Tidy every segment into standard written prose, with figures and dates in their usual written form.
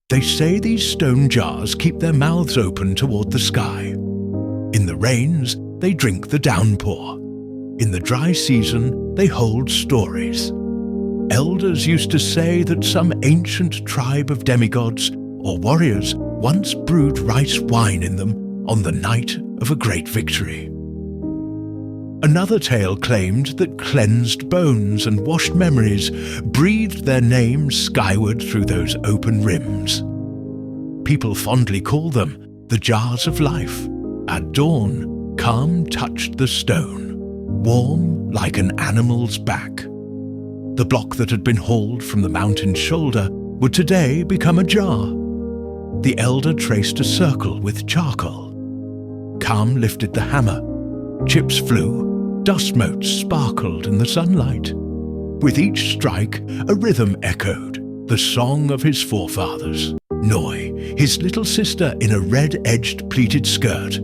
They say these stone jars keep their mouths open toward the sky. In the rains, they drink the downpour. In the dry season, they hold stories. Elders used to say that some ancient tribe of demigods or warriors once brewed rice wine in them on the night of a great victory. Another tale claimed that cleansed bones and washed memories breathed their names skyward through those open rims. People fondly call them the jars of life. At dawn, calm touched the stone, warm like an animal's back. The block that had been hauled from the mountain's shoulder would today become a jar. The elder traced a circle with charcoal. Calm lifted the hammer. Chips flew, dust motes sparkled in the sunlight. With each strike, a rhythm echoed, the song of his forefathers. Noi, his little sister in a red-edged pleated skirt,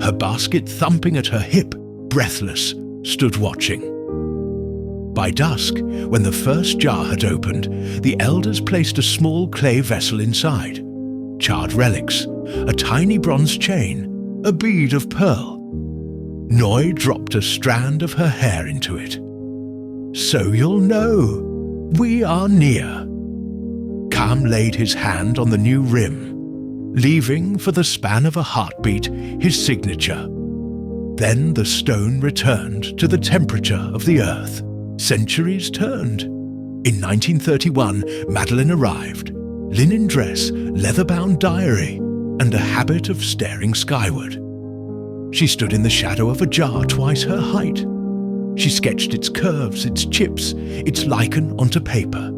her basket thumping at her hip, breathless, stood watching. By dusk, when the first jar had opened, the elders placed a small clay vessel inside. Charred relics, a tiny bronze chain, a bead of pearl. Noi dropped a strand of her hair into it. So you'll know, we are near. Calm laid his hand on the new rim, leaving for the span of a heartbeat his signature. Then the stone returned to the temperature of the earth. Centuries turned. In 1931, Madeline arrived. Linen dress, leather-bound diary, and a habit of staring skyward. She stood in the shadow of a jar twice her height. She sketched its curves, its chips, its lichen onto paper.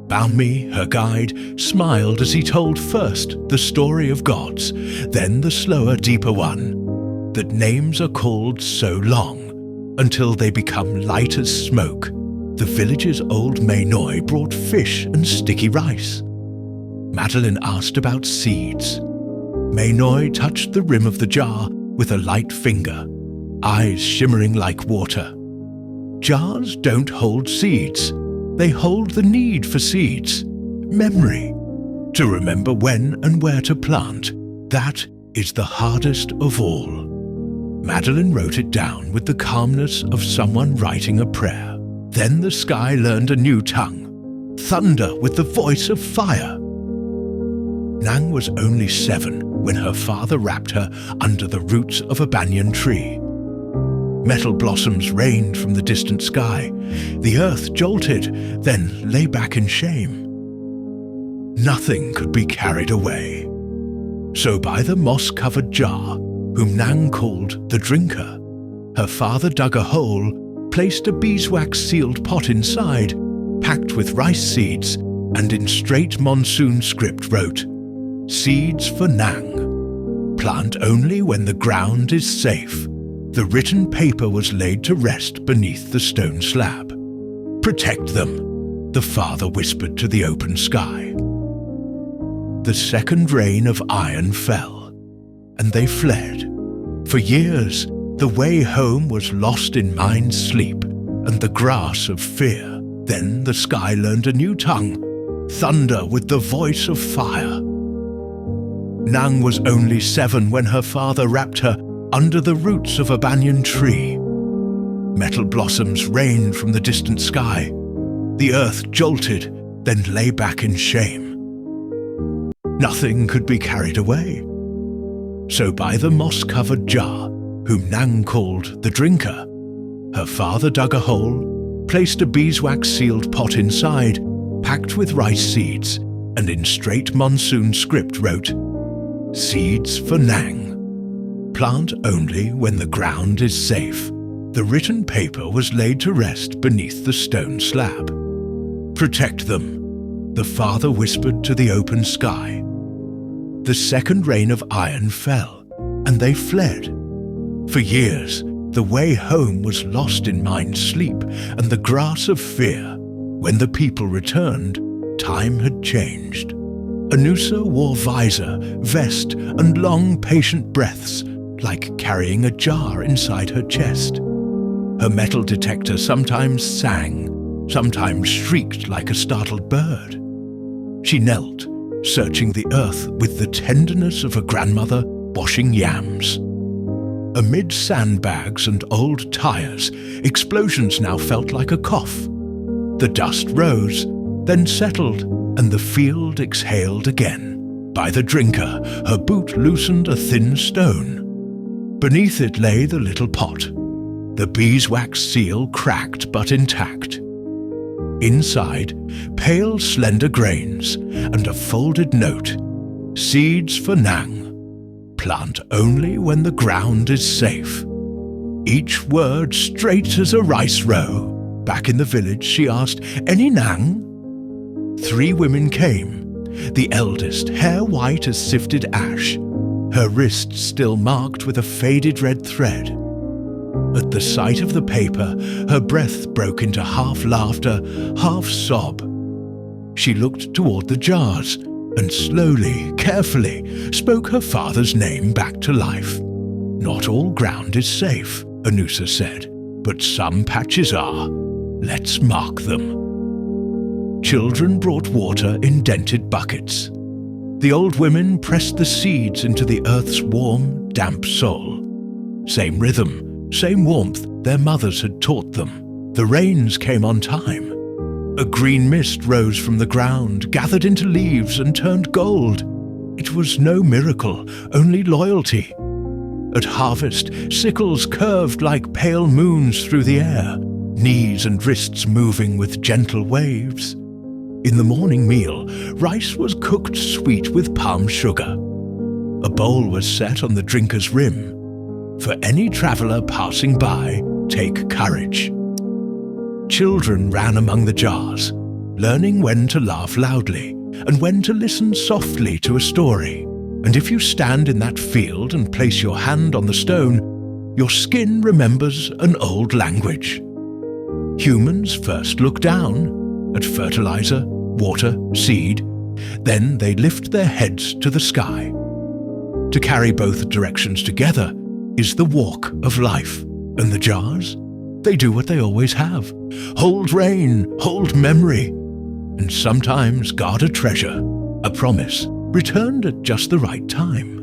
Balmy, her guide, smiled as he told first the story of gods, then the slower, deeper one, that names are called so long, until they become light as smoke. The village's old Mainoi brought fish and sticky rice. Madeline asked about seeds. Mainoi touched the rim of the jar with a light finger, eyes shimmering like water. Jars don't hold seeds. They hold the need for seeds, memory, to remember when and where to plant. That is the hardest of all. Madeline wrote it down with the calmness of someone writing a prayer. Then the sky learned a new tongue, thunder with the voice of fire. Nang was only 7 when her father wrapped her under the roots of a banyan tree. Metal blossoms rained from the distant sky. The earth jolted, then lay back in shame. Nothing could be carried away. So by the moss-covered jar, whom Nang called the drinker, her father dug a hole, placed a beeswax-sealed pot inside, packed with rice seeds, and in straight monsoon script wrote, "Seeds for Nang. Plant only when the ground is safe." The written paper was laid to rest beneath the stone slab. "Protect them," the father whispered to the open sky. The second rain of iron fell, and they fled. For years, the way home was lost in mind's sleep and the grass of fear. Then the sky learned a new tongue, thunder with the voice of fire. Nang was only 7 when her father wrapped her under the roots of a banyan tree. Metal blossoms rained from the distant sky. The earth jolted, then lay back in shame. Nothing could be carried away. So by the moss-covered jar, whom Nang called the drinker, her father dug a hole, placed a beeswax-sealed pot inside, packed with rice seeds, and in straight monsoon script wrote, "Seeds for Nang. Plant only when the ground is safe." The written paper was laid to rest beneath the stone slab. "Protect them," the father whispered to the open sky. The second rain of iron fell, and they fled. For years, the way home was lost in mind's sleep and the grass of fear. When the people returned, time had changed. Anusa wore visor, vest, and long, patient breaths, like carrying a jar inside her chest. Her metal detector sometimes sang, sometimes shrieked like a startled bird. She knelt, searching the earth with the tenderness of a grandmother washing yams. Amid sandbags and old tires, explosions now felt like a cough. The dust rose, then settled, and the field exhaled again. By the drinker, her boot loosened a thin stone. Beneath it lay the little pot. The beeswax seal cracked but intact. Inside, pale slender grains and a folded note. Seeds for Nang. Plant only when the ground is safe. Each word straight as a rice row. Back in the village, she asked, "Any Nang?" 3 women came. The eldest, hair white as sifted ash, her wrists still marked with a faded red thread. At the sight of the paper, her breath broke into half laughter, half sob. She looked toward the jars and slowly, carefully, spoke her father's name back to life. "Not all ground is safe," Anusa said, "but some patches are. Let's mark them." Children brought water in dented buckets. The old women pressed the seeds into the earth's warm, damp soul. Same rhythm, same warmth their mothers had taught them. The rains came on time. A green mist rose from the ground, gathered into leaves and turned gold. It was no miracle, only loyalty. At harvest, sickles curved like pale moons through the air, knees and wrists moving with gentle waves. In the morning meal, rice was cooked sweet with palm sugar. A bowl was set on the drinker's rim. For any traveller passing by, take courage. Children ran among the jars, learning when to laugh loudly and when to listen softly to a story. And if you stand in that field and place your hand on the stone, your skin remembers an old language. Humans first look down at fertilizer, water, seed, then they lift their heads to the sky. To carry both directions together is the walk of life, and the jars, they do what they always have. Hold rain, hold memory, and sometimes guard a treasure, a promise, returned at just the right time.